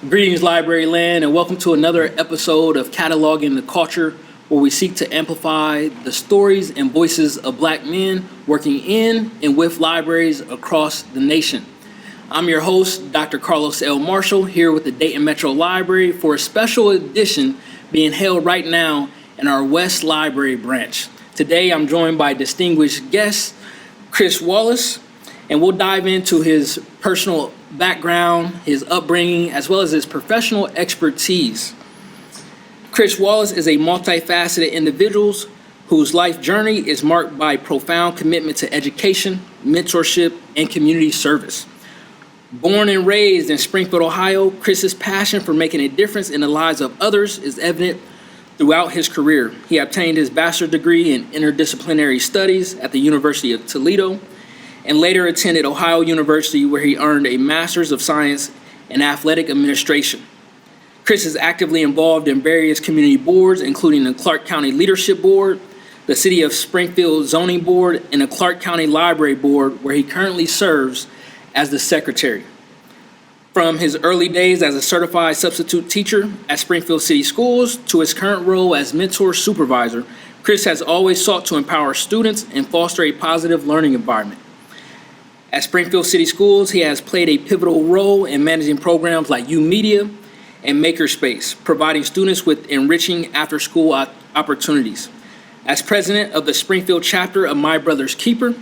Greetings, Library Land, and welcome to another episode of Cataloging the Culture, where we seek to amplify the stories and voices of Black men working in and with libraries across the nation. I'm your host, Dr. Carlos L. Marshall, here with the Dayton Metro Library for a special edition being held right now in our West Library branch. Today, I'm joined by distinguished guest, Chris Wallace, and we'll dive into his personal background, his upbringing, as well as his professional expertise. Chris Wallace is a multifaceted individual whose life journey is marked by profound commitment to education, mentorship, and community service. Born and raised in Springfield, Ohio, Chris's passion for making a difference in the lives of others is evident throughout his career. He obtained his bachelor degree in interdisciplinary studies at the University of Toledo, and later attended Ohio University, where he earned a Master's of Science in Athletic Administration. Chris is actively involved in various community boards, including the Clark County Leadership Board, the City of Springfield Zoning Board, and the Clark County Library Board, where he currently serves as the secretary. From his early days as a certified substitute teacher at Springfield City Schools to his current role as Mentor Supervisor, Chris has always sought to empower students and foster a positive learning environment. At Springfield City Schools, he has played a pivotal role in managing programs like YOUMedia and Makerspace, providing students with enriching after-school opportunities. As president of the Springfield chapter of My Brother's Keeper,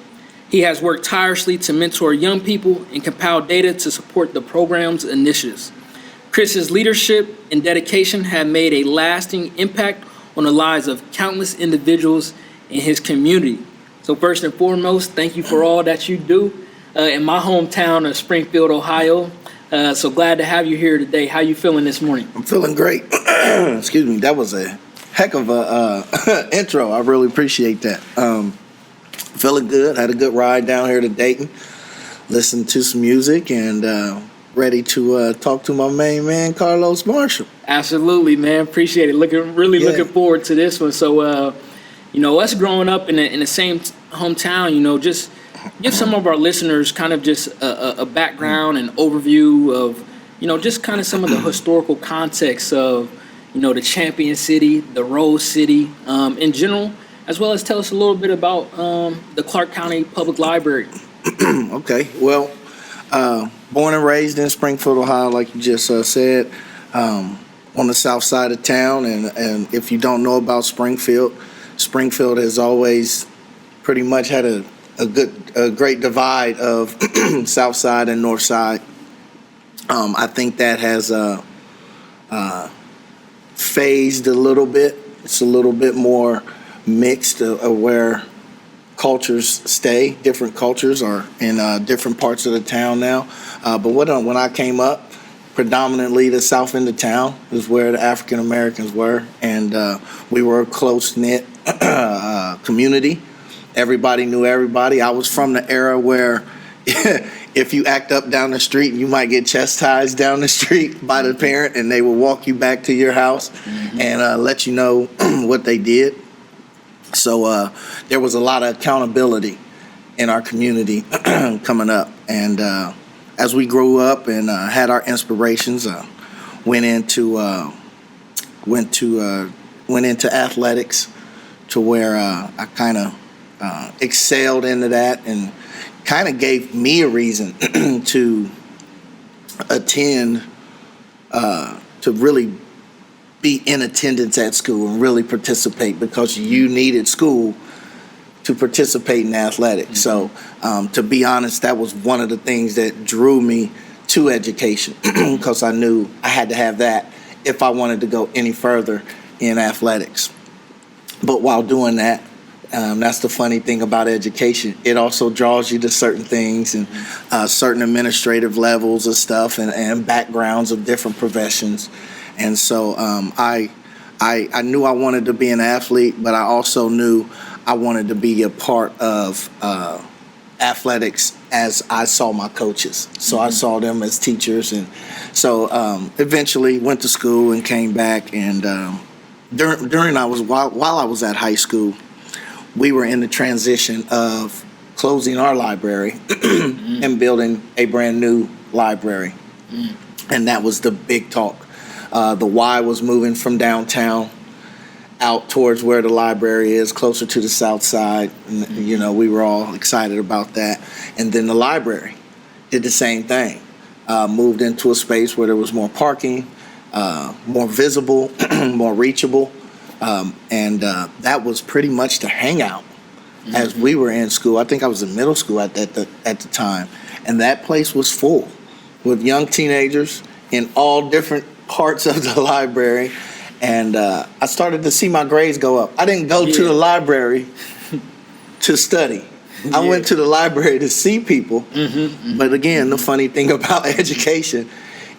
he has worked tirelessly to mentor young people and compile data to support the program's initiatives. Chris's leadership and dedication have made a lasting impact on the lives of countless individuals in his community. So first and foremost, thank you for all that you do in my hometown of Springfield, Ohio. So glad to have you here today. How you feeling this morning? I'm feeling great. Excuse me. That was a heck of a intro. I really appreciate that. Feeling good. Had a good ride down here to Dayton. Listened to some music and ready to talk to my main man, Carlos Marshall. Absolutely, man. Appreciate it. Looking forward to this one. So, us growing up in the same hometown, just give some of our listeners kind of just a background and overview of, just kind of some of the historical context of, the Champion City, the Rose City in general, as well as tell us a little bit about the Clark County Public Library. Okay, well, born and raised in Springfield, Ohio, like you just said, on the south side of town. And if you don't know about Springfield has always pretty much had a great divide of south side and north side. I think that has phased a little bit. It's a little bit more mixed where cultures stay. Different cultures are in different parts of the town now. But when I came up, predominantly the south end of town is where the African Americans were, and we were a close-knit community. Everybody knew everybody. I was from the era where if you act up down the street, you might get chastised down the street by the parent, and they will walk you back to your house and let you know what they did. So there was a lot of accountability in our community coming up. And as we grew up and had our inspirations, went into athletics to where I kind of excelled into that, and kind of gave me a reason to attend, to really be in attendance at school and really participate, because you needed school to participate in athletics. So to be honest, that was one of the things that drew me to education, because I knew I had to have that if I wanted to go any further in athletics. But while doing that, that's the funny thing about education. It also draws you to certain things and certain administrative levels of stuff and backgrounds of different professions. And so I knew I wanted to be an athlete, but I also knew I wanted to be a part of athletics as I saw my coaches. So I saw them as teachers. And so eventually went to school and came back. And while I was at high school, we were in the transition of closing our library and building a brand new library. And that was the big talk. The Y was moving from downtown out towards where the library is, closer to the south side. And, you know, we were all excited about that. And then the library did the same thing. Moved into a space where there was more parking, more visible, more reachable. And that was pretty much the hangout as we were in school. I think I was in middle school at the time. And that place was full with young teenagers in all different parts of the library. And I started to see my grades go up. I didn't go to the library to study. I went to the library to see people. But again, the funny thing about education,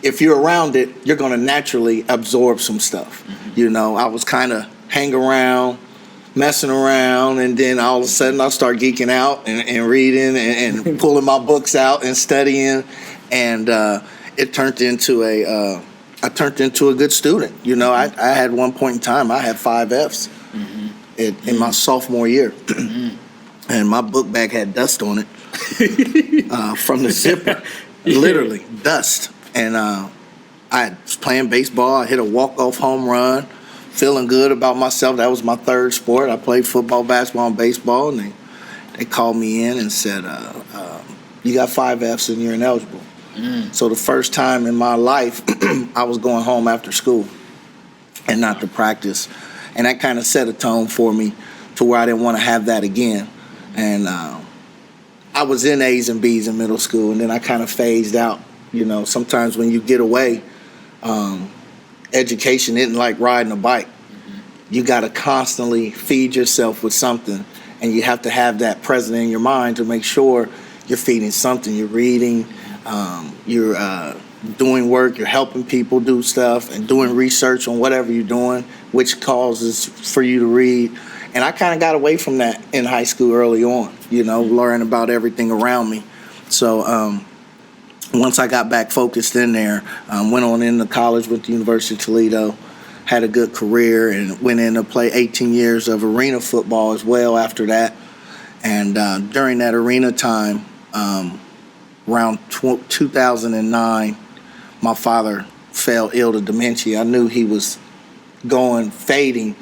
if you're around it, you're going to naturally absorb some stuff. You know, I was kind of hang around, messing around, and then all of a sudden I start geeking out and reading and pulling my books out and studying. And it turned into I turned into a good student. You know, I had one point in time, I had 5 Fs in my sophomore year. And my book bag had dust on it from the zipper, literally dust. And I was playing baseball. I hit a walk-off home run, feeling good about myself. That was my third sport. I played football, basketball, and baseball. And they called me in and said, you got 5 Fs and you're ineligible. So the first time in my life, I was going home after school and not to practice. And that kind of set a tone for me to where I didn't want to have that again. And I was in A's and B's in middle school, and then I kind of phased out. You know, sometimes when you get away, education isn't like riding a bike. You got to constantly feed yourself with something, and you have to have that present in your mind to make sure you're feeding something. You're reading, you're doing work, you're helping people do stuff, and doing research on whatever you're doing, which causes for you to read. And I kind of got away from that in high school early on, you know, learning about everything around me. So once I got back focused in there, went on into college with the University of Toledo, had a good career, and went in to play 18 years of arena football as well after that. And during that arena time, around 2009, my father fell ill to dementia. I knew he was fading.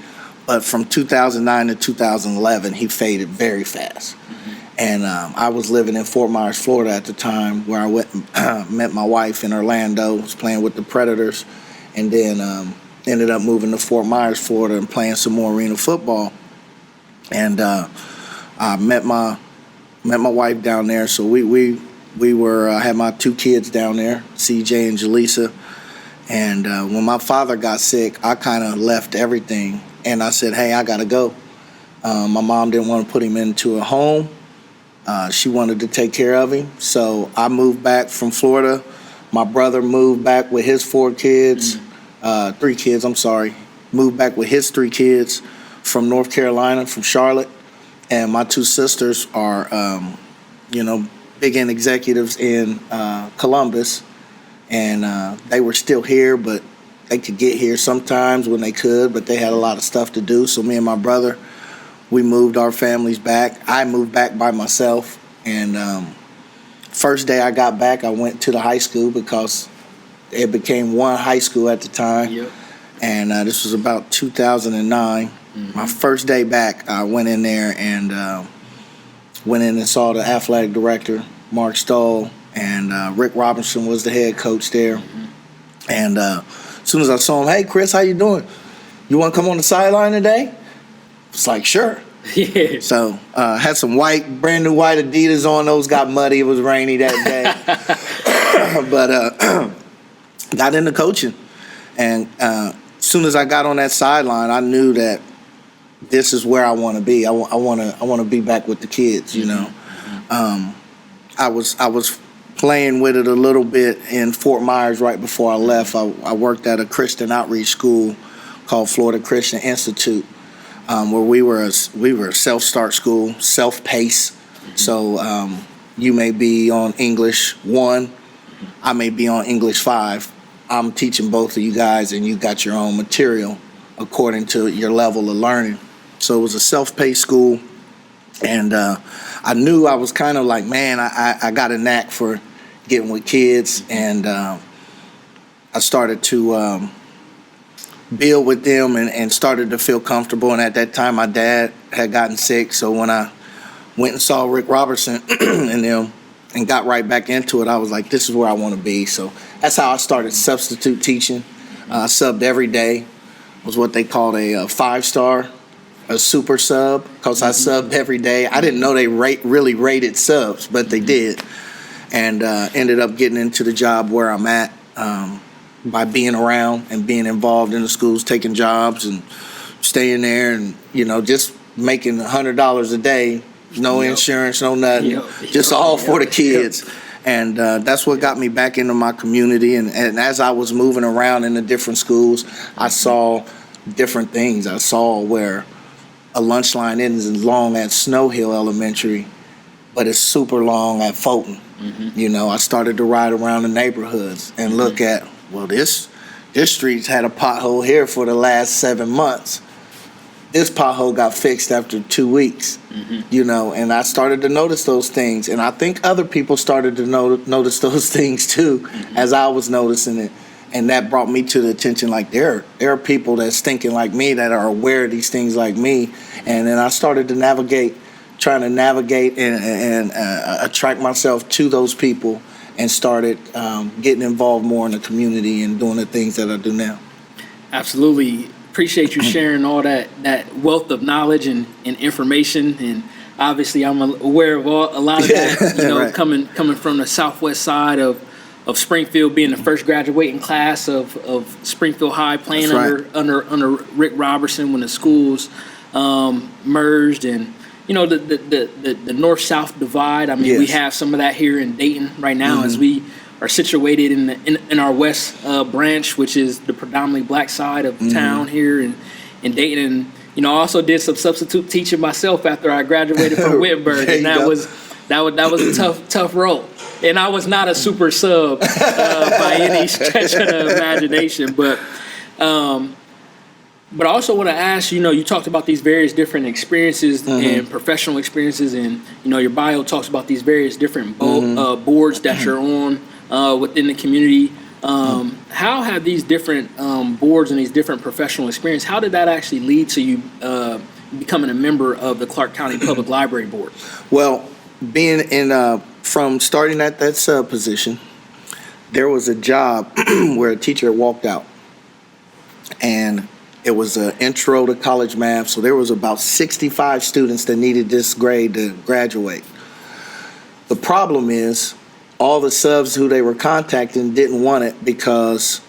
But from 2009 to 2011, he faded very fast. And I was living in Fort Myers, Florida at the time, where I met my wife in Orlando, was playing with the Predators, and then ended up moving to Fort Myers, Florida, and playing some more arena football. And I met my wife down there, so we were I had my 2 kids down there, CJ and Jaleesa. And when my father got sick, I kind of left everything. And I said, hey, I got to go. My mom didn't want to put him into a home. She wanted to take care of him. So I moved back from Florida. My brother moved back with his 4 kids, 3 kids, I'm sorry. Moved back with his 3 kids from North Carolina, from Charlotte. And my 2 sisters are, big in executives in Columbus. And they were still here, but they could get here sometimes when they could, but they had a lot of stuff to do. So me and my brother, we moved our families back. I moved back by myself. And first day I got back, I went to the high school because it became one high school at the time. Yep. And this was about 2009. My first day back, I went in there and went in and saw the athletic director, Mark Stoll, and Rick Robinson was the head coach there. And as soon as I saw him, hey, Chris, how you doing? You want to come on the sideline today? It's like, sure. Yeah. So had some brand new white Adidas on. Those got muddy. It was rainy that day. But got into coaching. And as soon as I got on that sideline, I knew that this is where I want to be. I want to be back with the kids, you know. I was playing with it a little bit in Fort Myers right before I left. I worked at a Christian outreach school called Florida Christian Institute, where we were a self-start school, self-pace. So you may be on English 1, I may be on English 5. I'm teaching both of you guys, and you got your own material according to your level of learning. So it was a self-paced school, and I knew I was kind of like, man, I got a knack for getting with kids, and I started to build with them and started to feel comfortable. And at that time, my dad had gotten sick. So when I went and saw Rick Robertson and them and got right back into it, I was like, this is where I want to be. So that's how I started substitute teaching. I subbed every day. It was what they called a 5-star, a super sub, because I subbed every day. I didn't know they really rated subs, but they did. And ended up getting into the job where I'm at by being around and being involved in the schools, taking jobs and staying there and, just making $100 a day, no insurance, no nothing, just all for the kids. And that's what got me back into my community. And as I was moving around in the different schools, I saw different things. I saw where a lunch line isn't as long at Snow Hill Elementary, but it's super long at Fulton. I started to ride around the neighborhoods and look at, well, this street's had a pothole here for the last 7 months. This pothole got fixed after 2 weeks, and I started to notice those things. And I think other people started to notice those things too, as I was noticing it. And that brought me to the attention, like there are people that's thinking like me, that are aware of these things like me. And then I started to trying to navigate and attract myself to those people, and started getting involved more in the community and doing the things that I do now. Absolutely. Appreciate you sharing all that wealth of knowledge and information. And obviously I'm aware of a lot of that, right. coming from the southwest side of Springfield, being the first graduating class of Springfield High, playing under Rick Robertson when the schools merged. And the north-south divide. I mean, we have some of that here in Dayton right now, as we are situated in our west branch, which is the predominantly black side of town here in Dayton. And I also did some substitute teaching myself after I graduated from Wittenberg, and that was a tough role. And I was not a super sub by any stretch of the imagination, but I also want to ask, you talked about these various different experiences and professional experiences, and, your bio talks about these various different boards that you're on within the community. How have these different boards and these different professional experiences, how did that actually lead to you becoming a member of the Clark County Public Library Board? Well, being from starting at that sub position, there was a job where a teacher had walked out, and it was an intro to college math. So there was about 65 students that needed this grade to graduate. The problem is all the subs who they were contacting didn't want it, because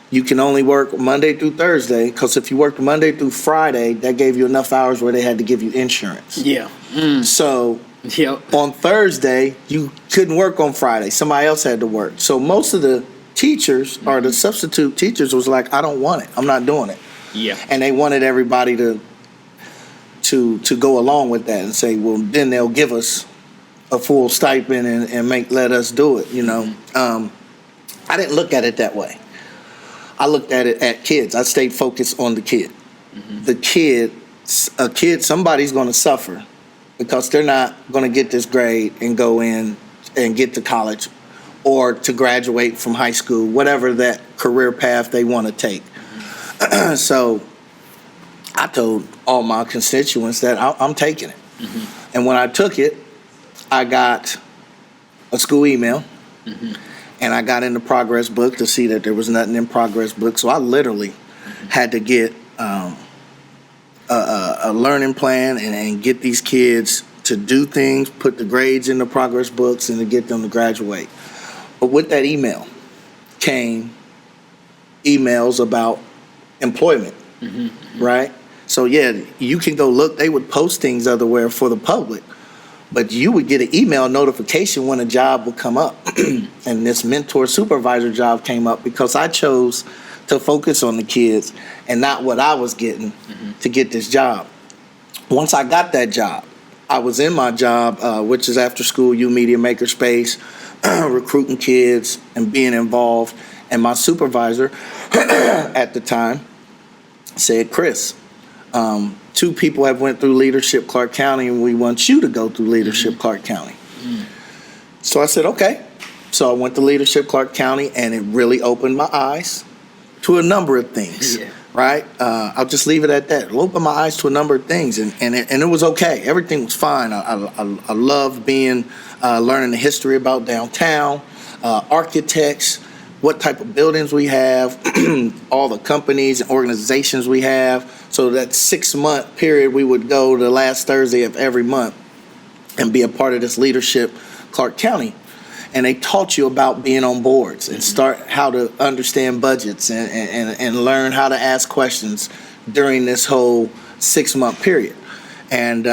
you can only work Monday through Thursday, because if you worked Monday through Friday, that gave you enough hours where they had to give you insurance. So on Thursday, you couldn't work on Friday. Somebody else had to work. So most of the teachers or the substitute teachers was like, I don't want it. I'm not doing it. And they wanted everybody to go along with that and say, well, then they'll give us a full stipend and let us do it, I didn't look at it that way. I looked at it at kids. I stayed focused on the kid. The kid, somebody's going to suffer because they're not going to get this grade and go in and get to college or to graduate from high school, whatever that career path they want to take. So I told all my constituents that I'm taking it. And when I took it, I got a school email, and I got in the progress book to see that there was nothing in progress book. So I literally had to get a learning plan and get these kids to do things, put the grades in the progress books, and to get them to graduate. But with that email came emails about employment, right? So you can go look. They would post things everywhere for the public, but you would get an email notification when a job would come up. And this mentor supervisor job came up because I chose to focus on the kids and not what I was getting to get this job. Once I got that job, I was in my job, which is after school YOUMedia and Makerspace, recruiting kids and being involved. And my supervisor at the time said, Chris, 2 people have went through Leadership Clark County, and we want you to go through Leadership Clark County. So I said, okay. So I went to Leadership Clark County, and it really opened my eyes to a number of things. Yeah. Right? I'll just leave it at that. It opened my eyes to a number of things, and it was okay. Everything was fine. I loved learning the history about downtown, architects, what type of buildings we have, all the companies and organizations we have. So that 6-month period, we would go the last Thursday of every month and be a part of this Leadership Clark County. And they taught you about being on boards and start how to understand budgets and learn how to ask questions during this whole 6-month period. And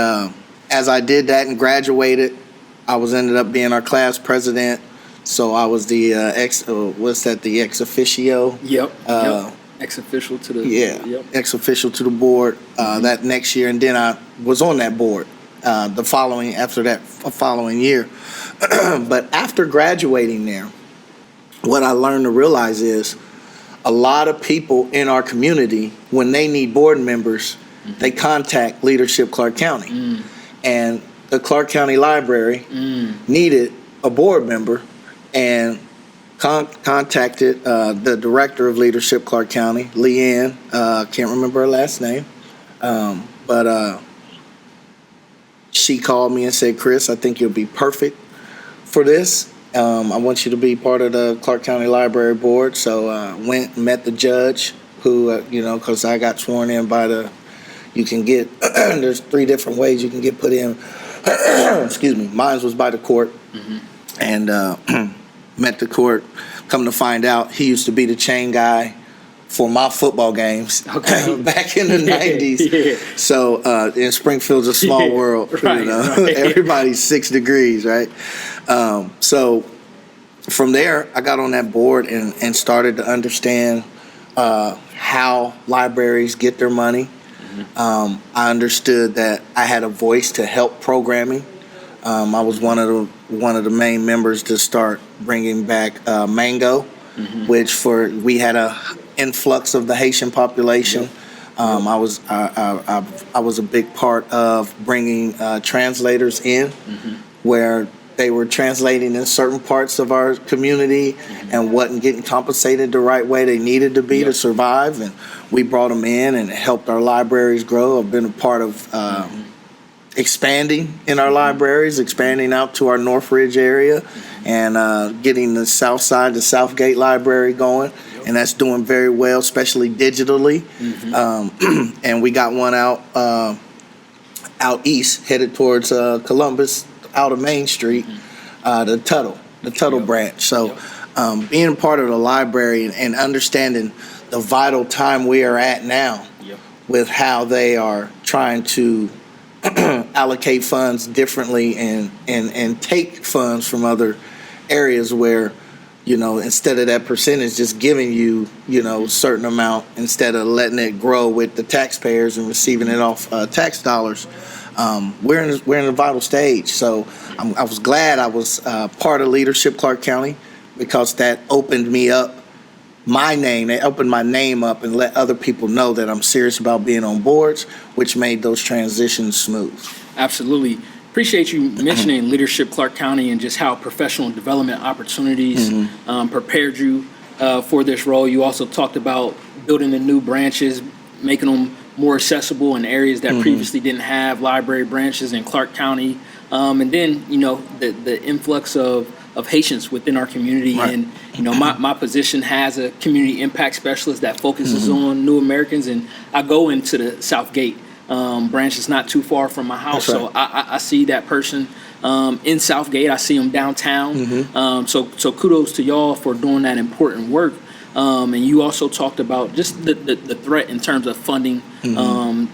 as I did that and graduated, I ended up being our class president. So I was the ex officio? Yep. Ex official to the ex official to the board that next year, and then I was on that board the following year. But after graduating there, what I learned to realize is a lot of people in our community, when they need board members, they contact Leadership Clark County. And the Clark County Library needed a board member, and contacted the director of Leadership Clark County, Leanne. Can't remember her last name. But she called me and said, "Chris, I think you'll be perfect for this. I want you to be part of the Clark County Library Board." So went and met the judge who, because I got sworn in by you can get, there's 3 different ways you can get put in. Excuse me. Mine was by the court. And met the court. Come to find out, he used to be the chain guy for my football games back in the 90s. Yeah. So in Springfield's a small world. Right. Everybody's 6 degrees, right? So from there, I got on that board and started to understand how libraries get their money. I understood that I had a voice to help programming. I was one of the main members to start bringing back Mango, which we had a influx of the Haitian population. I was a big part of bringing translators in, where they were translating in certain parts of our community and wasn't getting compensated the right way they needed to be to survive. And we brought them in and helped our libraries grow. I've been a part of expanding in our libraries, expanding out to our Northridge area, and getting the South Side, the Southgate Library going. And that's doing very well, especially digitally. And we got one out east, headed towards Columbus, out of Main Street, the Tuttle branch. So being part of the library and understanding the vital time we are at now with how they are trying to allocate funds differently and take funds from other areas where, instead of that percentage just giving you, certain amount instead of letting it grow with the taxpayers and receiving it off tax dollars. We're in a vital stage. So I was glad I was part of Leadership Clark County, because that opened me up my name. They opened my name up and let other people know that I'm serious about being on boards, which made those transitions smooth. Absolutely. Appreciate you mentioning Leadership Clark County and just how professional development opportunities prepared you for this role. You also talked about building the new branches, making them more accessible in areas that previously didn't have library branches in Clark County. And then, the influx of Haitians within our community. Right. And, my position has a community impact specialist that focuses on new Americans. And I go into the Southgate branch. It's not too far from my house. Right. So I see that person in Southgate. I see them downtown. So kudos to y'all for doing that important work. And you also talked about just the threat in terms of funding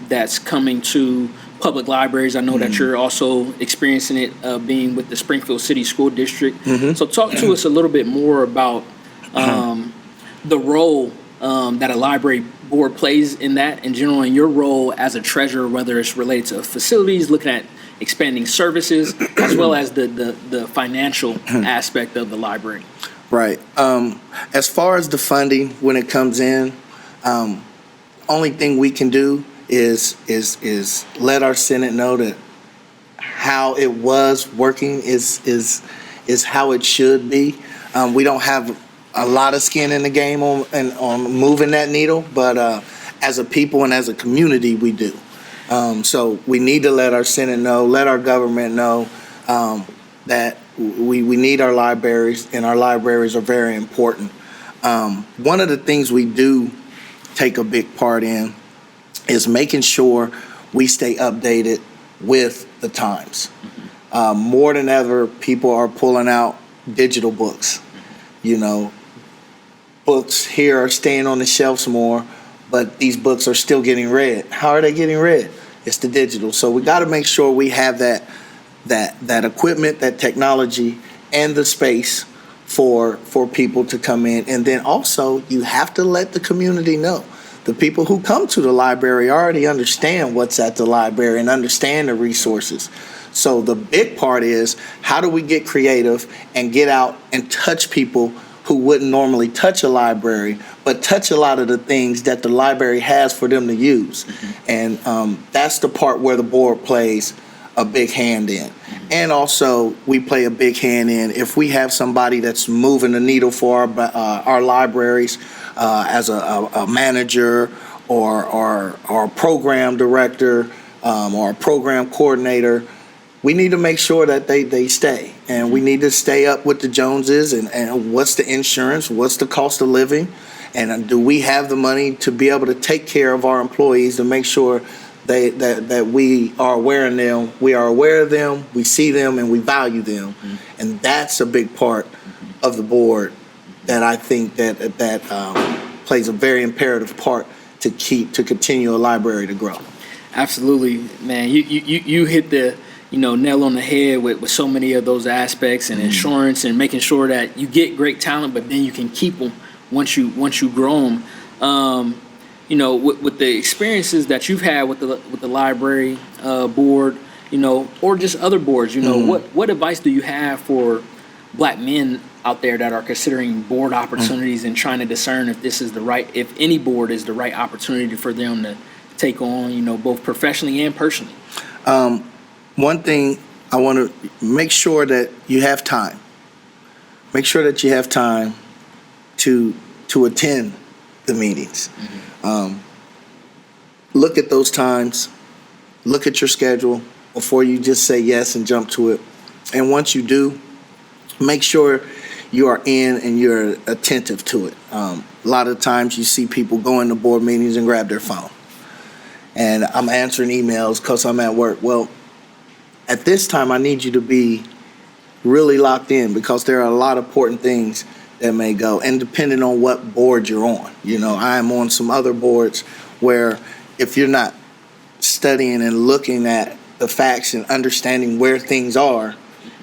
that's coming to public libraries. I know that you're also experiencing it being with the Springfield City School District. So talk to us a little bit more about the role that a library board plays in that in general, and your role as a treasurer, whether it's related to facilities, looking at expanding services, as well as the financial aspect of the library. Right. As far as the funding, when it comes in, only thing we can do is let our Senate know that how it was working is is how it should be. We don't have a lot of skin in the game on moving that needle, but as a people and as a community, we do. So we need to let our Senate know, let our government know that we need our libraries, and our libraries are very important. One of the things we do take a big part in is making sure we stay updated with the times. More than ever, people are pulling out digital books. You know, books here are staying on the shelves more, but these books are still getting read. How are they getting read? It's the digital. So we got to make sure we have that equipment, that technology, and the space for people to come in. And then also, you have to let the community know. The people who come to the library already understand what's at the library and understand the resources. So the big part is, how do we get creative and get out and touch people who wouldn't normally touch a library, but touch a lot of the things that the library has for them to use. And that's the part where the board plays a big hand in. And also, we play a big hand in if we have somebody that's moving the needle for our libraries as a manager or a program director or a program coordinator. We need to make sure that they stay, and we need to stay up with the Joneses and what's the insurance, what's the cost of living, and do we have the money to be able to take care of our employees to make sure that we are aware of them, we see them, and we value them. And that's a big part of the board that I think that plays a very imperative part to continue a library to grow. Absolutely, man. You hit the nail on the head with so many of those aspects, and insurance, and making sure that you get great talent, but then you can keep them once you grow them. With the experiences that you've had with the library board, or just other boards, what advice do you have for Black men out there that are considering board opportunities and trying to discern if any board is the right opportunity for them to take on, both professionally and personally? One thing, I want to make sure that you have time. Make sure that you have time to attend the meetings. Look at those times. Look at your schedule before you just say yes and jump to it. And once you do, make sure you are in and you're attentive to it. A lot of times you see people go into board meetings and grab their phone. And I'm answering emails because I'm at work. Well, at this time, I need you to be really locked in, because there are a lot of important things that may go, and depending on what board you're on. I am on some other boards where if you're not studying and looking at the facts and understanding where things are,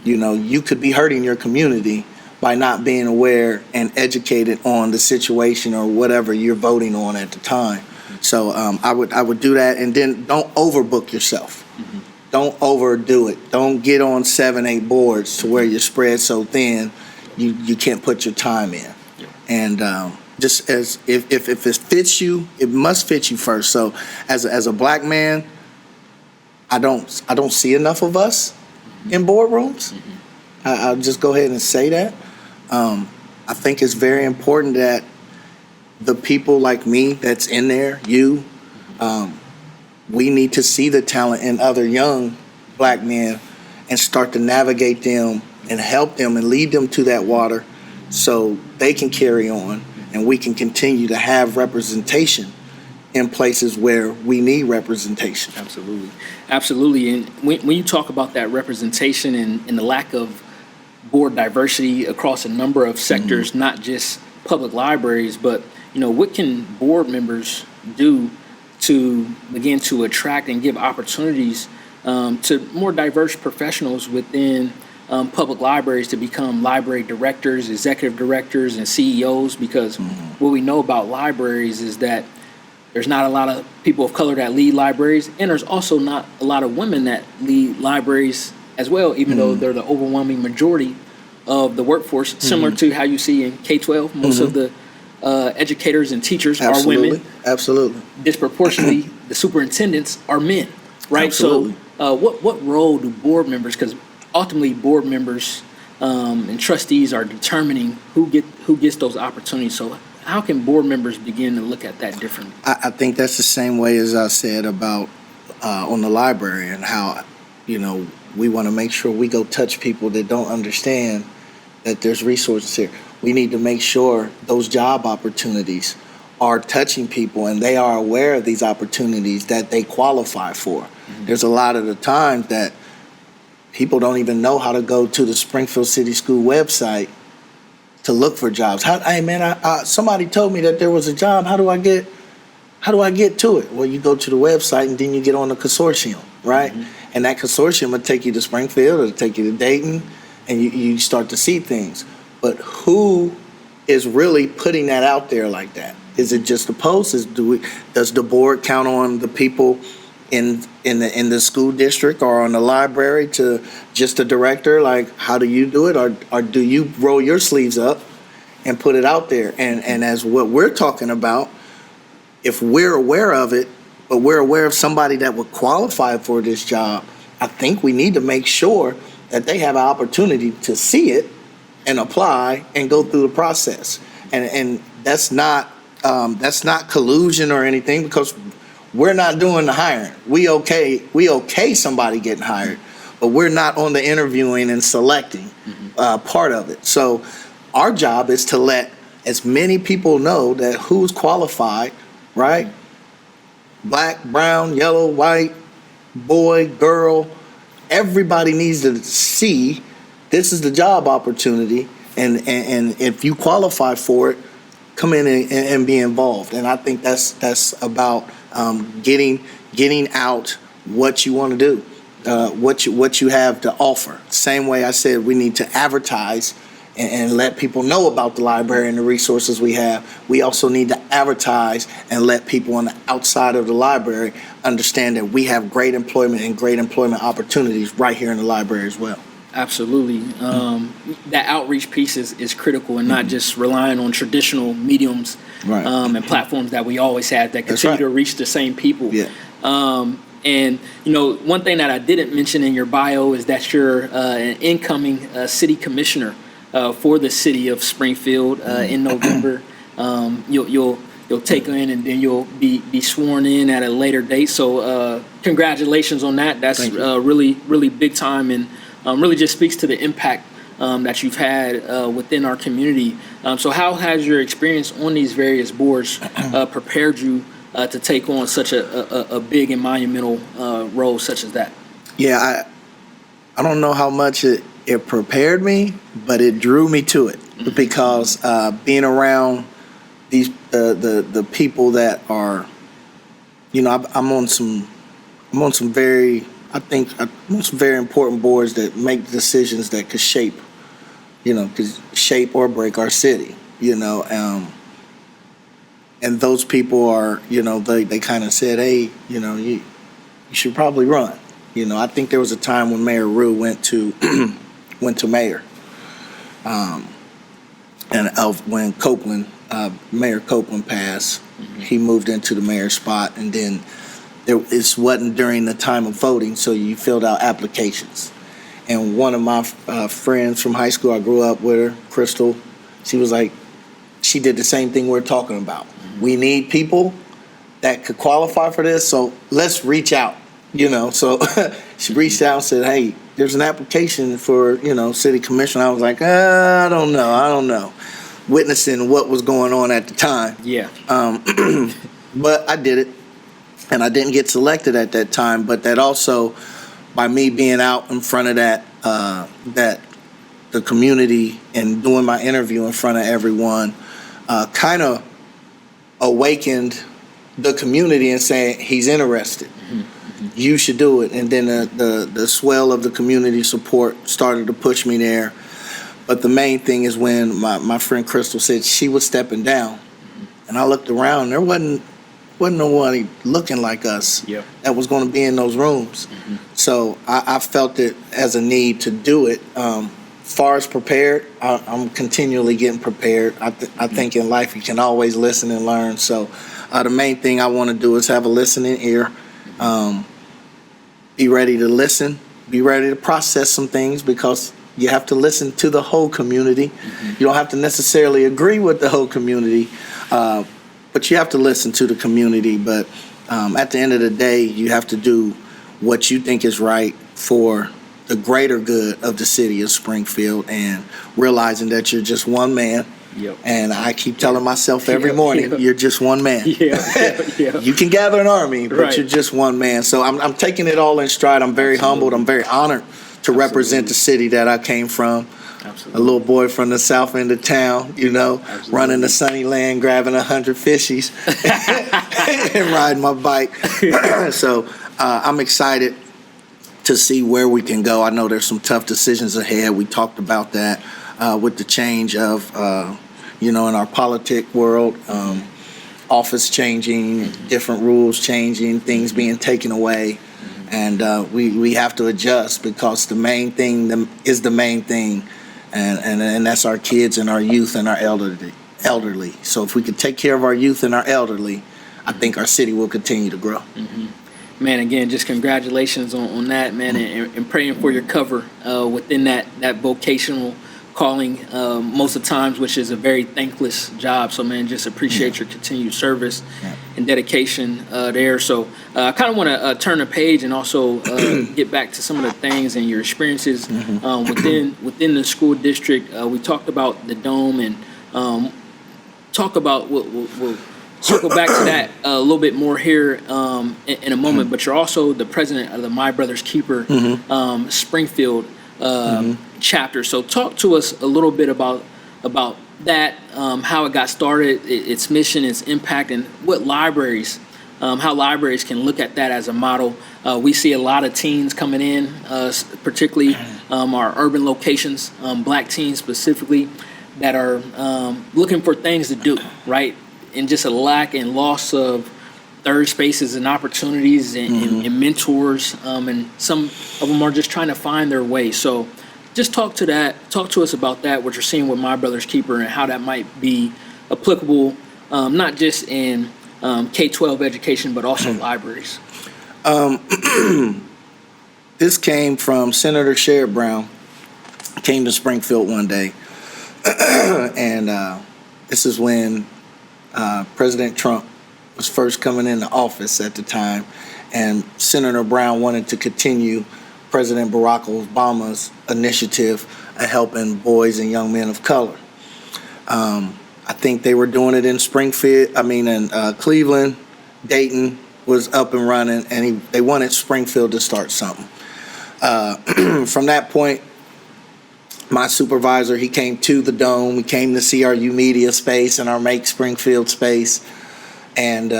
you could be hurting your community by not being aware and educated on the situation or whatever you're voting on at the time. So I would do that, and then don't overbook yourself. Don't overdo it. Don't get on 7-8 boards to where you're spread so thin you can't put your time in. And just as if it fits you, it must fit you first. So as a Black man, I don't see enough of us in boardrooms. I'll just go ahead and say that. I think it's very important that the people like me that's in there, we need to see the talent in other young Black men and start to navigate them and help them and lead them to that water so they can carry on and we can continue to have representation in places where we need representation. Absolutely. And when you talk about that representation and the lack of board diversity across a number of sectors, not just public libraries, but what can board members do to begin to attract and give opportunities to more diverse professionals within public libraries to become library directors, executive directors, and CEOs? Because what we know about libraries is that there's not a lot of people of color that lead libraries, and there's also not a lot of women that lead libraries as well, even though they're the overwhelming majority of the workforce, similar to how you see in K-12. Most of the educators and teachers are women. Absolutely. Disproportionately, the superintendents are men, right? Absolutely. So what role do board members, because ultimately board members and trustees are determining who gets those opportunities. So how can board members begin to look at that differently? I think that's the same way as I said about on the library, and how, we want to make sure we go touch people that don't understand that there's resources here. We need to make sure those job opportunities are touching people and they are aware of these opportunities that they qualify for. Mm-hmm. There's a lot of the times that people don't even know how to go to the Springfield City School website to look for jobs. Hey man, somebody told me that there was a job. How do I get to it? Well, you go to the website and then you get on the consortium, right? Mm-hmm. And that consortium will take you to Springfield, it'll take you to Dayton, and you start to see things. But who is really putting that out there like that? Is it just the post? Does the board count on the people in the school district or on the library to just the director? Like, how do you do it? Or do you roll your sleeves up and put it out there? And as what we're talking about, if we're aware of it, but we're aware of somebody that would qualify for this job, I think we need to make sure that they have an opportunity to see it and apply and go through the process. And that's not collusion or anything, because we're not doing the hiring. We okay somebody getting hired, but we're not on the interviewing and selecting part of it. So our job is to let as many people know that who's qualified, right? Black, brown, yellow, white, boy, girl, everybody needs to see this is the job opportunity, and if you qualify for it, come in and be involved. And I think that's about getting out what you want to do, what you have to offer. Same way I said we need to advertise and let people know about the library and the resources we have. We also need to advertise and let people on the outside of the library understand that we have great employment and great employment opportunities right here in the library as well. Absolutely. That outreach piece is critical, and not just relying on traditional mediums and platforms that we always have that continue to reach the same people. Yeah. And, one thing that I didn't mention in your bio is that you're an incoming city commissioner for the city of Springfield in November. You'll take in, and then you'll be sworn in at a later date. So congratulations on that. That's really, really big time, and really just speaks to the impact that you've had within our community. So how has your experience on these various boards prepared you to take on such a big and monumental role such as that? Yeah, I don't know how much it prepared me, but it drew me to it, because being around these the people that are, I'm on some very important boards that make decisions that could shape or break our city, and those people are, they kind of said, hey, you should probably run. I think there was a time when Mayor Rue went to mayor, when Mayor Copeland passed, he moved into the mayor spot, and then it wasn't during the time of voting, so you filled out applications. And one of my friends from high school, I grew up with her, Crystal, she was like, she did the same thing we're talking about. We need people that could qualify for this, so let's reach out, So she reached out and said, hey, there's an application for, city commission. I was like, I don't know. Witnessing what was going on at the time. Yeah. But I did it. And I didn't get selected at that time, but that also, by me being out in front of that the community and doing my interview in front of everyone, kind of awakened the community and saying he's interested. You should do it. And then the swell of the community support started to push me there. But the main thing is when my friend Crystal said she was stepping down, and I looked around, there wasn't nobody looking like us that was going to be in those rooms. So I felt it as a need to do it. Far as prepared, I'm continually getting prepared. I think in life you can always listen and learn. So the main thing I want to do is have a listening ear. Be ready to listen. Be ready to process some things, because You have to listen to the whole community. You don't have to necessarily agree with the whole community, but you have to listen to the community. But at the end of the day, you have to do what you think is right for the greater good of the city of Springfield, and realizing that you're just one man. Yep. And I keep telling myself every morning, you're just one man. You can gather an army, but you're just one man. So I'm taking it all in stride. I'm very humbled. I'm very honored to represent the city that I came from. A little boy from the south end of town, running the sunny land, grabbing 100 fishies and riding my bike. So I'm excited to see where we can go. I know there's some tough decisions ahead. We talked about that. With the change of, in our politic world, office changing, different rules changing, things being taken away. And we have to adjust, because the main thing is the main thing. And that's our kids and our youth and our elderly. So if we could take care of our youth and our elderly, I think our city will continue to grow. Man, again, just congratulations on that, man, and praying for your cover within that vocational calling most of the times, which is a very thankless job. So, man, just appreciate your continued service and dedication there. So I kind of want to turn the page and also get back to some of the things and your experiences within the school district. We talked about the dome, and talk about we'll circle back to that a little bit more here in a moment. But you're also the president of the My Brother's Keeper Springfield chapter. So talk to us a little bit about that, how it got started, its mission, its impact, and what libraries, how libraries can look at that as a model. We see a lot of teens coming in, particularly our urban locations, black teens specifically, that are looking for things to do, right? And just a lack and loss of third spaces and opportunities and mentors, and some of them are just trying to find their way. So just talk to us about that, what you're seeing with My Brother's Keeper, and how that might be applicable, not just in K-12 education, but also libraries. This came from Senator Sherrod Brown. Came to Springfield one day, and this is when President Trump was first coming into office at the time, and Senator Brown wanted to continue President Barack Obama's initiative of helping boys and young men of color. I think they were doing it in Cleveland. Dayton was up and running, and they wanted Springfield to start something. From that point, my supervisor, he came to the Dome. He came to see our YOUMedia space and our Make Springfield space. And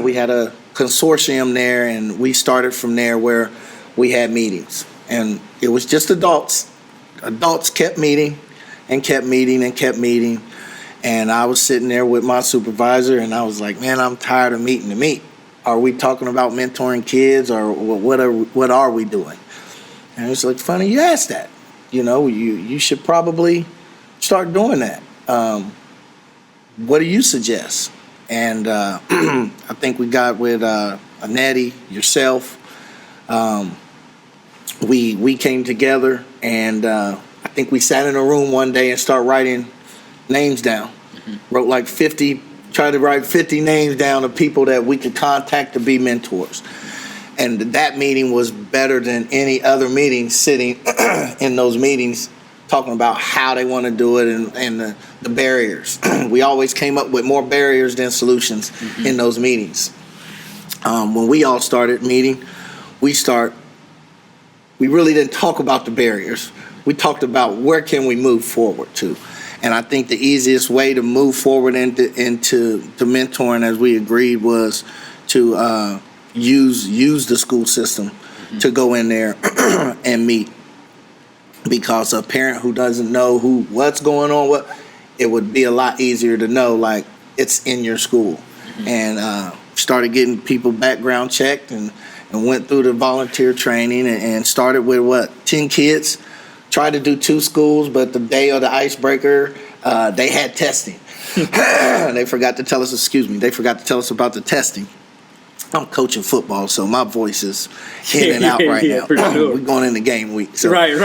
we had a consortium there, and we started from there, where we had meetings. And it was just adults. Adults kept meeting and kept meeting and kept meeting. And I was sitting there with my supervisor, and I was like, man, I'm tired of meeting to meet. Are we talking about mentoring kids, or what are we doing? And it's like, funny you asked that. You should probably start doing that. What do you suggest? And I think we got with Annette, yourself. We came together, and I think we sat in a room one day and started writing names down. Wrote like 50, tried to write 50 names down of people that we could contact to be mentors. And that meeting was better than any other meeting, sitting in those meetings talking about how they want to do it and the barriers. We always came up with more barriers than solutions in those meetings. When we all started meeting, we really didn't talk about the barriers. We talked about where can we move forward to. And I think the easiest way to move forward into the mentoring, as we agreed, was to use the school system to go in there and meet. Because a parent who doesn't know what's going on, it would be a lot easier to know, like, it's in your school. And started getting people background checked and went through the volunteer training and started with 10 kids. Tried to do 2 schools, but the day of the icebreaker, they had testing. They forgot to tell us about the testing. I'm coaching football, so my voice is in and out right now. For sure. We're going into game week. So. Right.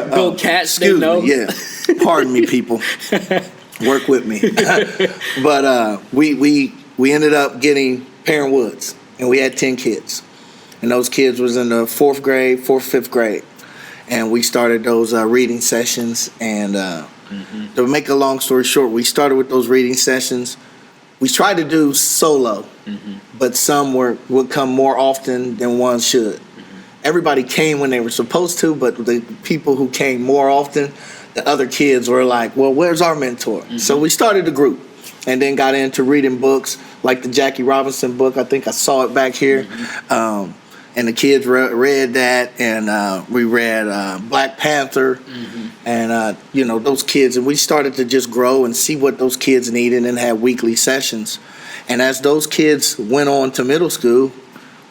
Go Cats, they Excuse know. me, yeah. Pardon me, people. Work with me. But we ended up getting Perrin Woods, and we had 10 kids. And those kids was in the 4th, 5th grade. And we started those reading sessions. And to make a long story short, we started with those reading sessions. We tried to do solo, but some would come more often than one should. Everybody came when they were supposed to, but the people who came more often, the other kids were like, well, where's our mentor? So we started a group and then got into reading books like the Jackie Robinson book. I think I saw it back here. And the kids read that, and we read Black Panther, and those kids, and we started to just grow and see what those kids needed and had weekly sessions. And as those kids went on to middle school,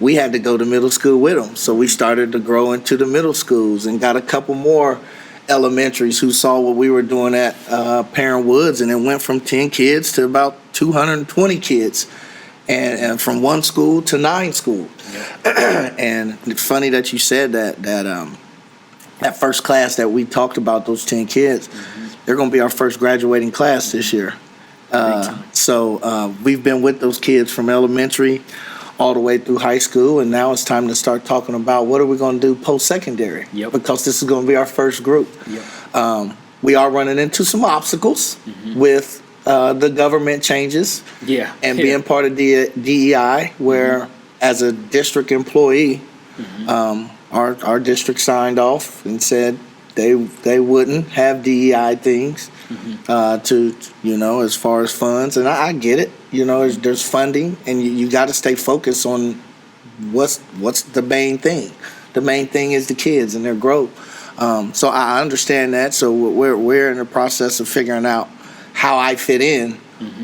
we had to go to middle school with them. So we started to grow into the middle schools and got a couple more elementaries who saw what we were doing at Perrin Woods, and it went from 10 kids to about 220 kids. And from 1 school to 9 schools. And it's funny that you said that first class that we talked about, those 10 kids, they're going to be our first graduating class this year. So we've been with those kids from elementary all the way through high school, and now it's time to start talking about what are we going to do post-secondary, because this is going to be our first group. We are running into some obstacles with the government changes, and being part of DEI, where as a district employee, our district signed off and said they wouldn't have DEI things to as far as funds, and I get it. There's funding, and you got to stay focused on what's the main thing. The main thing is the kids and their growth. So I understand that. So we're in the process of figuring out how I fit in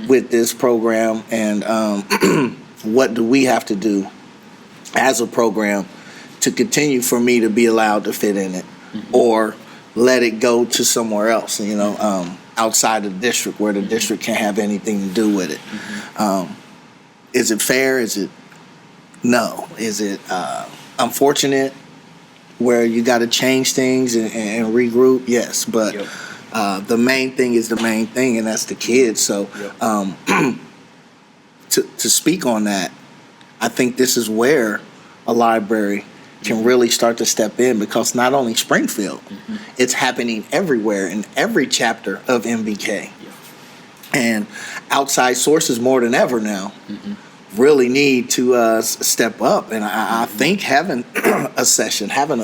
with this program, and what do we have to do as a program to continue for me to be allowed to fit in it, or let it go to somewhere else, outside of the district where the district can't have anything to do with it. Is it fair? Is it no? Is it unfortunate where you got to change things and regroup? Yes, but the main thing is the main thing, and that's the kids. So to speak on that, I think this is where a library can really start to step in, because not only Springfield, it's happening everywhere in every chapter of MBK. And outside sources more than ever now really need to step up. And I think having a session, having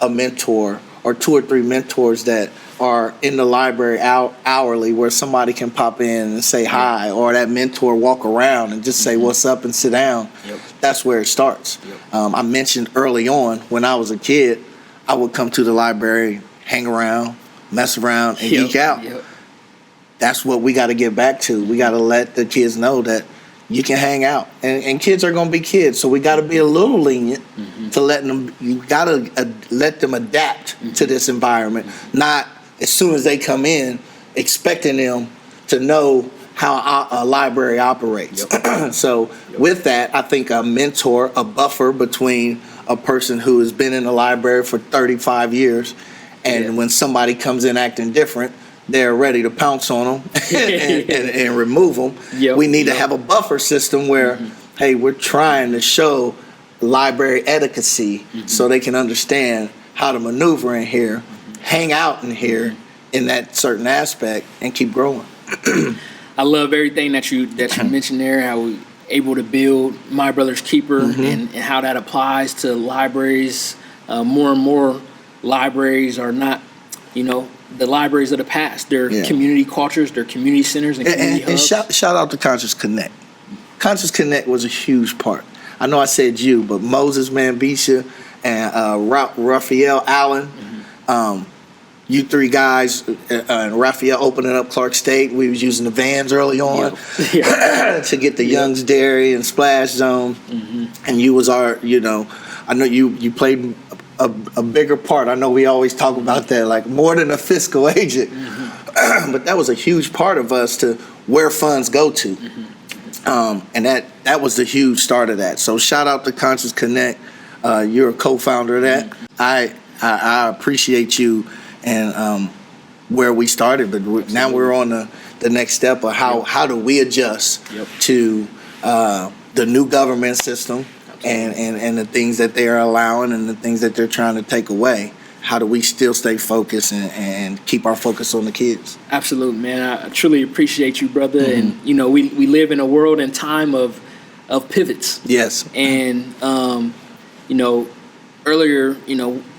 a mentor or 2 or 3 mentors that are in the library hourly, where somebody can pop in and say hi, or that mentor walk around and just say what's up and sit down. That's where it starts. I mentioned early on, when I was a kid, I would come to the library, hang around, mess around, and geek out. That's what we got to get back to. We got to let the kids know that you can hang out, and kids are going to be kids, so we got to be a little lenient to letting them. You got to let them adapt to this environment, not as soon as they come in expecting them to know how a library operates. So with that, I think a mentor, a buffer between a person who has been in the library for 35 years, and when somebody comes in acting different, they're ready to pounce on them and remove them. We need to have a buffer system where, hey, we're trying to show library etiquette so they can understand how to maneuver in here, hang out in here in that certain aspect, and keep growing. I love everything that you mentioned there, how we able to build My Brother's Keeper, and how that applies to libraries. More and more libraries are not, the libraries of the past. They're community cultures, they're community centers, and community hubs. And shout out to Conscious Connect. Conscious Connect was a huge part. I know I said you, but Moses Mambisha and Raphael Allen, you 3 guys, and Raphael opening up Clark State. We was using the vans early on to get the Young's Dairy and Splash Zone. And you was our, I know you played a bigger part. I know we always talk about that, like more than a fiscal agent. But that was a huge part of us to where funds go to. And that was the huge start of that. So shout out to Conscious Connect. You're a co-founder of that. I appreciate you and where we started, but now we're on the next step of how do we adjust to the new government system and the things that they are allowing and the things that they're trying to take away. How do we still stay focused and keep our focus on the kids? Absolutely, man. I truly appreciate you, brother. And we live in a world and time of pivots. Yes. And earlier,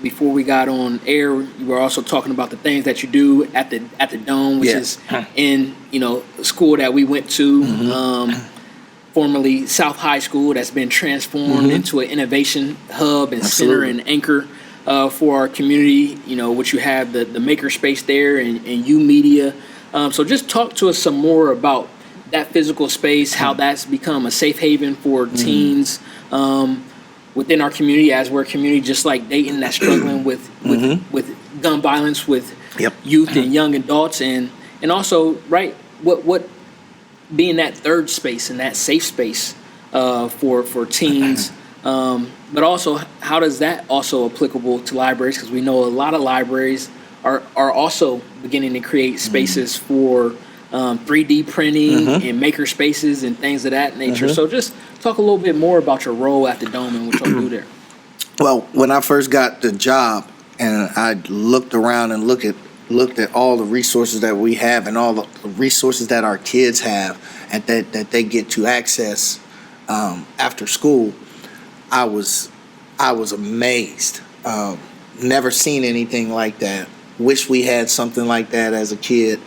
before we got on air, you were also talking about the things that you do at the Dome, which is in school that we went to, formerly South High School, that's been transformed into an innovation hub and center and anchor for our community. Which you have the Makerspace there and YOUMedia. So just talk to us some more about that physical space, how that's become a safe haven for teens. Within our community, as we're a community just like Dayton that's struggling with gun violence with youth and young adults, and also what being that third space and that safe space for teens, but also how does that also applicable to libraries, because we know a lot of libraries are also beginning to create spaces for 3D printing and maker spaces and things of that nature. So just talk a little bit more about your role at the Dome and what y'all do there. Well, when I first got the job and I looked around and looked at all the resources that we have and all the resources that our kids have and that they get to access after school, I was amazed. Never seen anything like that. Wish we had something like that as a kid.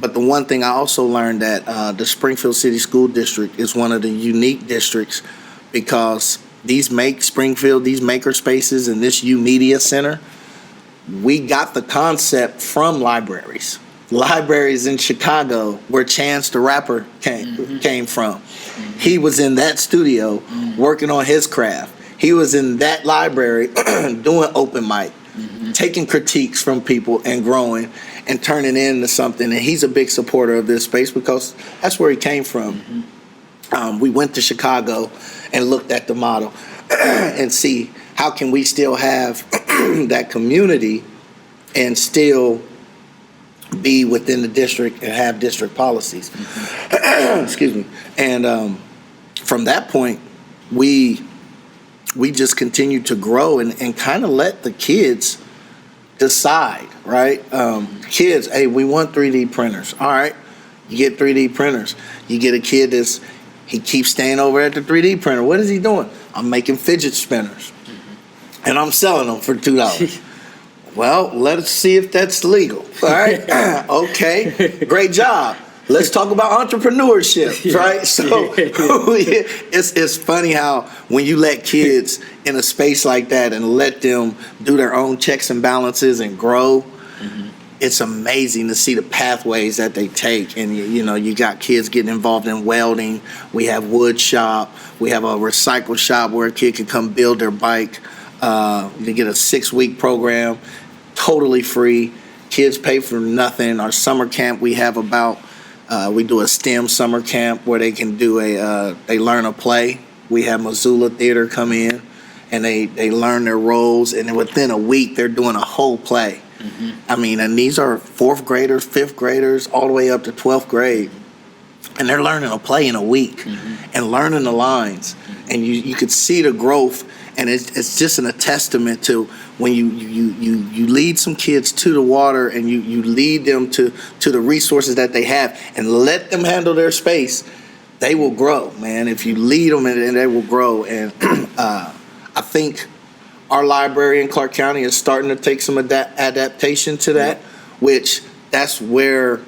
But the one thing I also learned that the Springfield City School District is one of the unique districts because these maker spaces and this YOUMedia Center, we got the concept from libraries. Libraries in Chicago where Chance the Rapper came from. He was in that studio working on his craft. He was in that library doing open mic, taking critiques from people and growing and turning it into something. And he's a big supporter of this space because that's where he came from. We went to Chicago and looked at the model and see how can we still have that community and still be within the district and have district policies. Excuse me. And from that point, we just continued to grow and kind of let the kids decide, right? Kids, hey, we want 3D printers. All right, you get 3D printers. You get a kid he keeps staying over at the 3D printer. What is he doing? I'm making fidget spinners. And I'm selling them for $2. Well, let's see if that's legal. All right. Okay. Great job. Let's talk about entrepreneurship, right? So it's funny how when you let kids in a space like that and let them do their own checks and balances and grow, it's amazing to see the pathways that they take. And you got kids getting involved in welding. We have wood shop. We have a recycle shop where a kid can come build their bike. They get a 6-week program, totally free. Kids pay for nothing. Our summer camp, we have we do a STEM summer camp where they can do they learn a play. We have Missoula Theater come in and they learn their roles, and within a week they're doing a whole play. I mean, and these are 4th graders, 5th graders, all the way up to 12th grade. And they're learning a play in a week and learning the lines. And you could see the growth, and it's just a testament to when you lead some kids to the water and you lead them to the resources that they have and let them handle their space, they will grow, man. If you lead them, and they will grow. And I think our library in Clark County is starting to take some adaptation to that, which that's where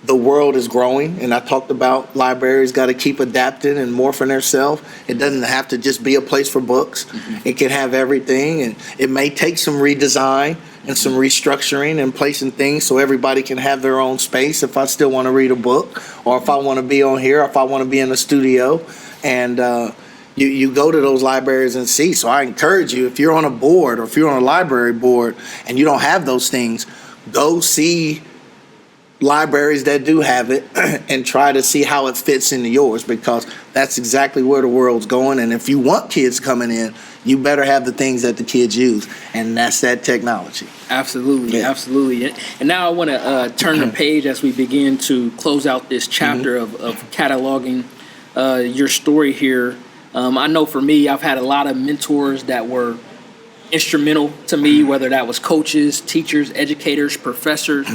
the world is growing. And I talked about libraries got to keep adapting and morphing themselves. It doesn't have to just be a place for books. It can have everything, and it may take some redesign and some restructuring and placing things so everybody can have their own space if I still want to read a book, or if I want to be on here, or if I want to be in the studio. And you go to those libraries and see. So I encourage you, if you're on a board or if you're on a library board and you don't have those things, go see libraries that do have it and try to see how it fits into yours, because that's exactly where the world's going. And if you want kids coming in, you better have the things that the kids use, and that's that technology. Absolutely, Yeah. absolutely. And now I want to turn the page as we begin to close out this chapter of cataloging your story here. I know for me, I've had a lot of mentors that were instrumental to me, whether that was coaches, teachers, educators, professors,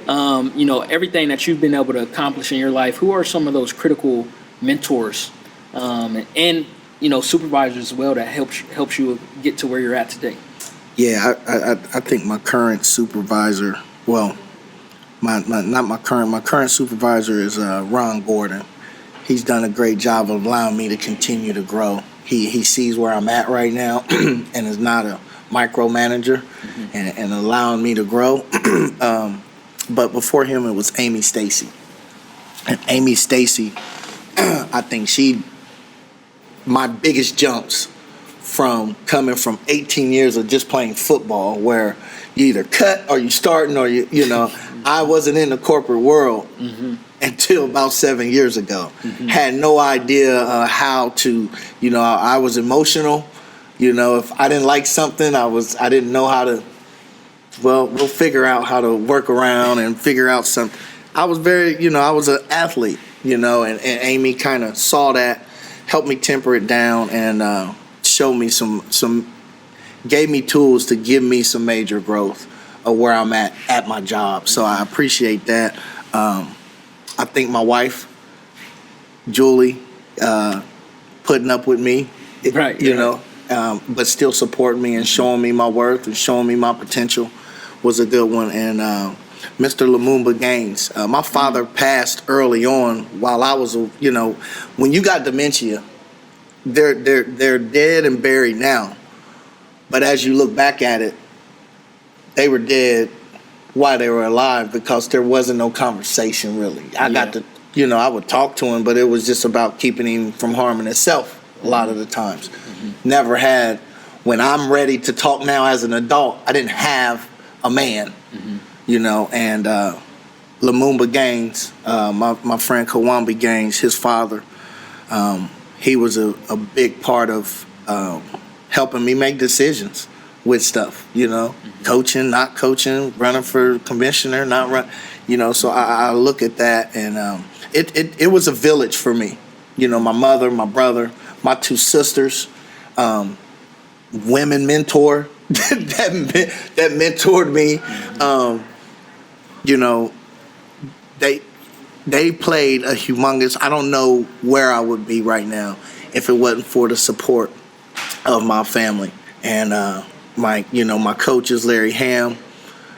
everything that you've been able to accomplish in your life. Who are some of those critical mentors and supervisors as well that helps you get to where you're at today? Yeah, I think my current supervisor, well, my current supervisor is Ron Gordon. He's done a great job of allowing me to continue to grow. He sees where I'm at right now and is not a micromanager, and allowing me to grow. But before him, it was Amy Stacy. And Amy Stacy, I think my biggest jumps from coming from 18 years of just playing football, where you either cut or you starting or I wasn't in the corporate world until about 7 years ago. Had no idea how to, I was emotional. If I didn't like something, I didn't know how to, we'll figure out how to work around and figure out something. I was very, I was an athlete, and Amy kind of saw that, helped me temper it down, and showed me gave me tools to give me some major growth of where I'm at my job. So I appreciate that. I think my wife, Julie, putting up with me, Right. But still supporting me and showing me my worth and showing me my potential was a good one. And Mr. Lumumba Gaines, my father passed early on while I was, when you got dementia, they're dead and buried now. But as you look back at it, they were dead while they were alive, because there wasn't no conversation really. I got to, I would talk to him, but it was just about keeping him from harming himself a lot of the times. Never had, when I'm ready to talk now as an adult, I didn't have a man, and Lumumba Gaines, my friend Kawambi Gaines, his father, he was a big part of helping me make decisions with stuff, coaching, not coaching, running for commissioner, not run, so I look at that, and it was a village for me. My mother, my brother, my two sisters, women mentor that mentored me. They played a humongous. I don't know where I would be right now if it wasn't for the support of my family. And my coaches, Larry Ham.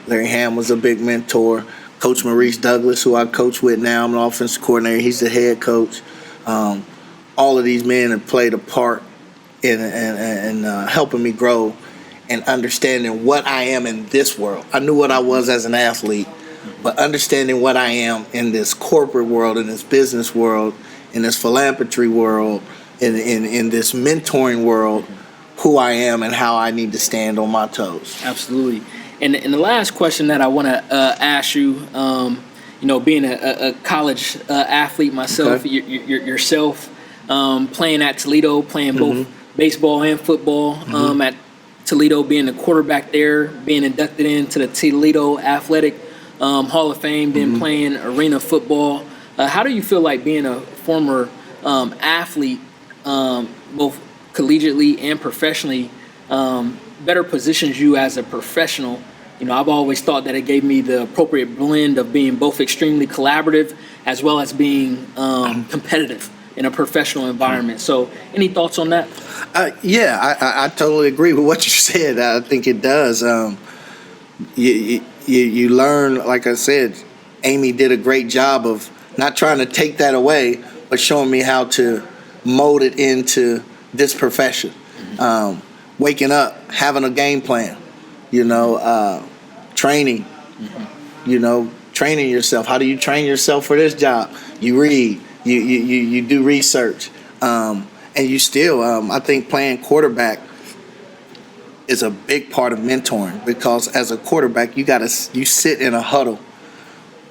Larry Ham was a big mentor. Coach Maurice Douglas, who I coach with now, I'm an offensive coordinator. He's the head coach. All of these men have played a part in helping me grow and understanding what I am in this world. I knew what I was as an athlete, but understanding what I am in this corporate world, in this business world, in this philanthropy world, in this mentoring world, who I am and how I need to stand on my toes. Absolutely. And the last question that I want to ask you, being a college athlete myself, Okay. yourself, playing at Toledo, playing both baseball and football, at Toledo, being the quarterback there, being inducted into the Toledo Athletic Hall of Fame, then playing arena football. How do you feel like being a former athlete, both collegiately and professionally, better positions you as a professional? I've always thought that it gave me the appropriate blend of being both extremely collaborative as well as being competitive in a professional environment. So any thoughts on that? I totally agree with what you said. I think it does. You learn, like I said, Amy did a great job of not trying to take that away, but showing me how to mold it into this profession. Waking up, having a game plan, training, training yourself. How do you train yourself for this job? You read, you do research, and you still, I think playing quarterback is a big part of mentoring, because as a quarterback, you sit in a huddle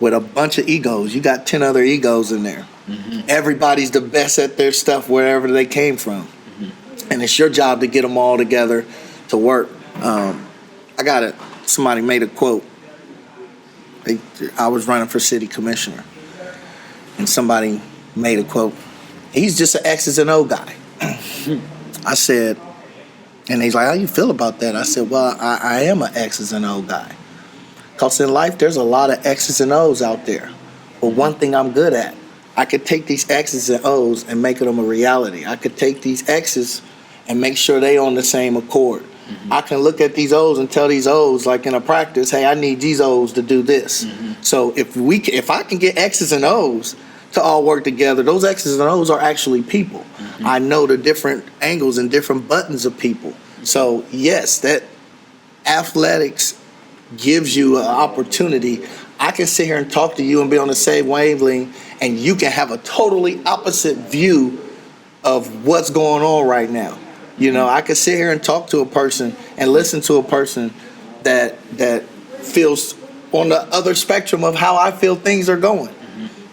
with a bunch of egos. You got 10 other egos in there. Everybody's the best at their stuff wherever they came from. And it's your job to get them all together to work. I got it. Somebody made a quote. I was running for city commissioner, and somebody made a quote. He's just an X's and O guy. I said, and he's like, how you feel about that? I said, well, I am an X's and O guy. Because in life, there's a lot of X's and O's out there. But one thing I'm good at, I could take these X's and O's and make them a reality. I could take these X's and make sure they on the same accord. I can look at these O's and tell these O's, like in a practice, hey, I need these O's to do this. So if I can get X's and O's to all work together, those X's and O's are actually people. I know the different angles and different buttons of people. So yes, that athletics gives you an opportunity. I can sit here and talk to you and be on the same wavelength, and you can have a totally opposite view of what's going on right now. You know, I could sit here and talk to a person and listen to a person that feels on the other spectrum of how I feel things are going.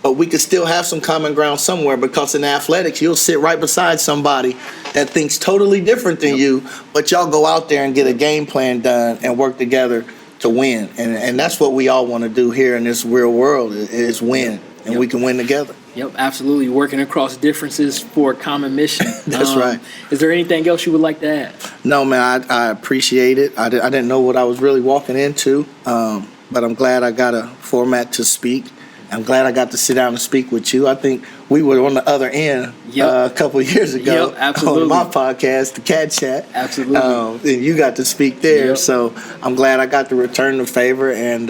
But we could still have some common ground somewhere, because in athletics, you'll sit right beside somebody that thinks totally different than you, but y'all go out there and get a game plan done and work together to win. And that's what we all want to do here in this real world, is win, and we can win together. Yep, absolutely. Working across differences for a common mission. That's right. Is there anything else you would like to add? No, man, I appreciate it. I didn't know what I was really walking into, but I'm glad I got a format to speak. I'm glad I got to sit down and speak with you. I think we were on the other end a couple of years ago on my podcast, the Cat Chat. Absolutely. And you got to speak there. Yep. So I'm glad I got to return the favor, and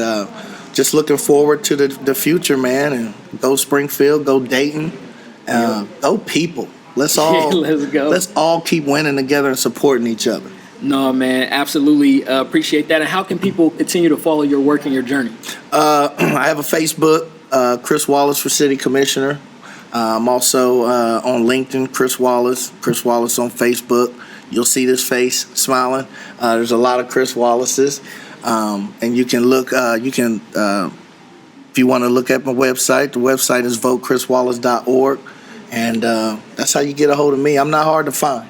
just looking forward to the future, man. And go Springfield, go Dayton, go people. Let's all let's go. Let's all keep winning together and supporting each other. No, man, absolutely appreciate that. And how can people continue to follow your work and your journey? I have a Facebook, Chris Wallace for City Commissioner. I'm also on LinkedIn, Chris Wallace on Facebook. You'll see this face smiling. There's a lot of Chris Wallaces. And you can look, if you want to look at my website, the website is votechriswallace.org. And that's how you get a hold of me. I'm not hard to find.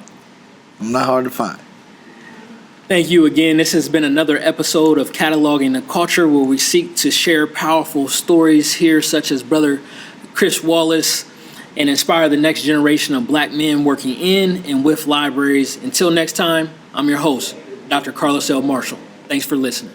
Thank you again. This has been another episode of Cataloging the Culture, where we seek to share powerful stories here, such as Brother Chris Wallace, and inspire the next generation of Black men working in and with libraries. Until next time, I'm your host, Dr. Carlos L. Marshall. Thanks for listening.